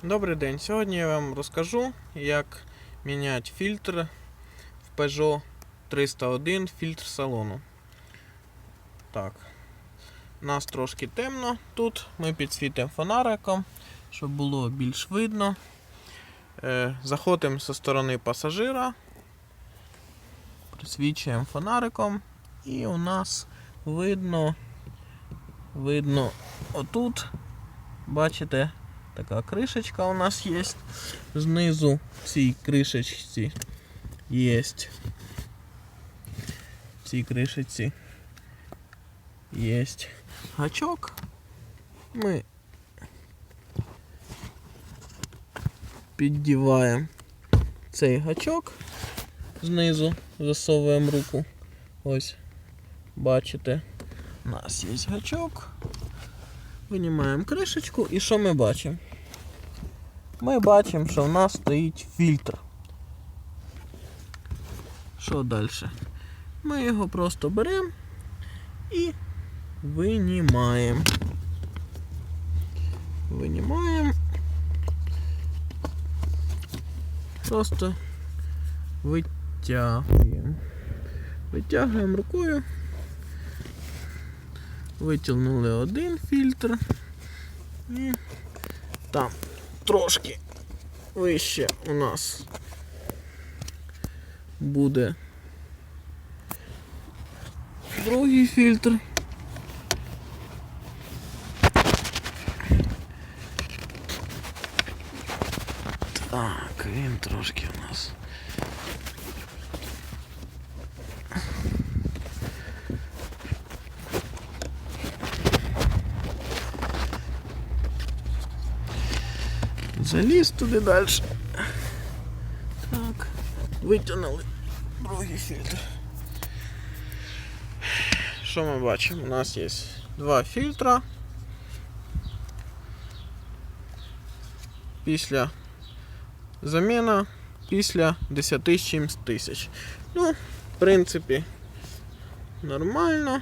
Добрий день! Сьогодні я вам розкажу, як міняти фільтр в Peugeot 301, фільтр салону. Так, у нас трошки темно тут, ми підсвітимо фонариком, щоб було більш видно. Заходимо зі сторони пасажира, присвічуємо фонариком і у нас видно отут, бачите, така кришечка у нас є. Знизу в цій кришечці є. В цій кришечці є гачок. Ми піддіваємо цей гачок, знизу засовуємо руку. Ось, бачите, у нас є гачок. Винімаємо кришечку і що ми бачимо? Ми бачимо, що в нас стоїть фільтр. Що далі? Ми його просто беремо і винімаємо. Просто витягуємо. Витягуємо рукою. Витягнули один фільтр. І там трошки вище у нас буде другий фільтр. Так, він трошки у нас заліз туди далі. Так, витягнули другий фільтр. Що ми бачимо? У нас є два фільтра. Після заміна після 10 з чимсь тисяч. Ну, в принципі, нормально.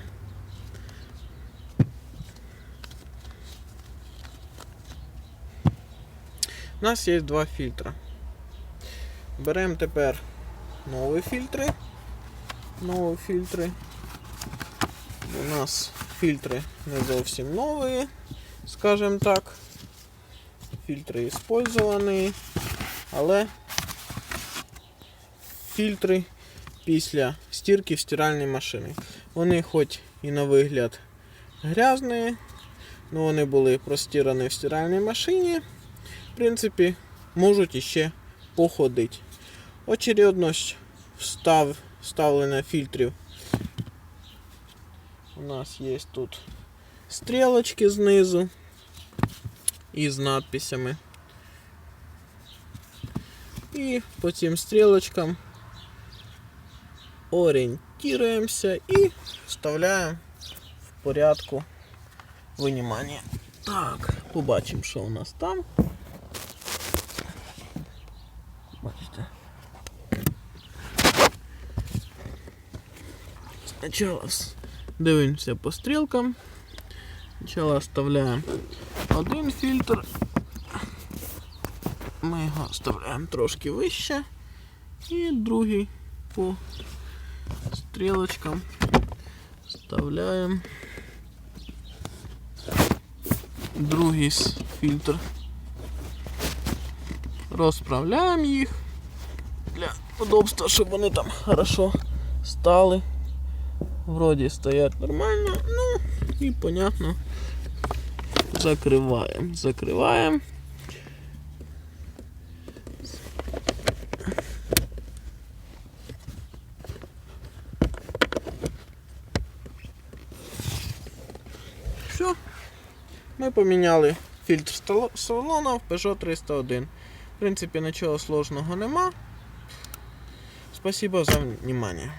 У нас є два фільтри. Беремо тепер нові фільтри. У нас фільтри не зовсім нові, скажімо так. Фільтри використані, але фільтри після стирки в стиральній машині. Вони хоч і на вигляд грязні, але вони були простирані в стиральній машині. В принципі, можуть іще походити. Очередність вставлення фільтрів. У нас є тут стрілочки знизу із надписями. І по цим стрілочкам орієнтуємося і вставляємо в порядку винімання. Так, побачимо, що у нас там. Бачите. Спочатку дивимося по стрілкам. Спочатку вставляємо один фільтр. Ми його вставляємо трошки вище. І другий по стрілочкам вставляємо другий фільтр. Розправляємо їх для удобства, щоб вони там хорошо стали. Вроді стоять нормально, ну і понятно, закриваємо. Все, ми поміняли фільтр салону в Peugeot 301. В принципі, нічого сложного нема. Спасибо за внимание.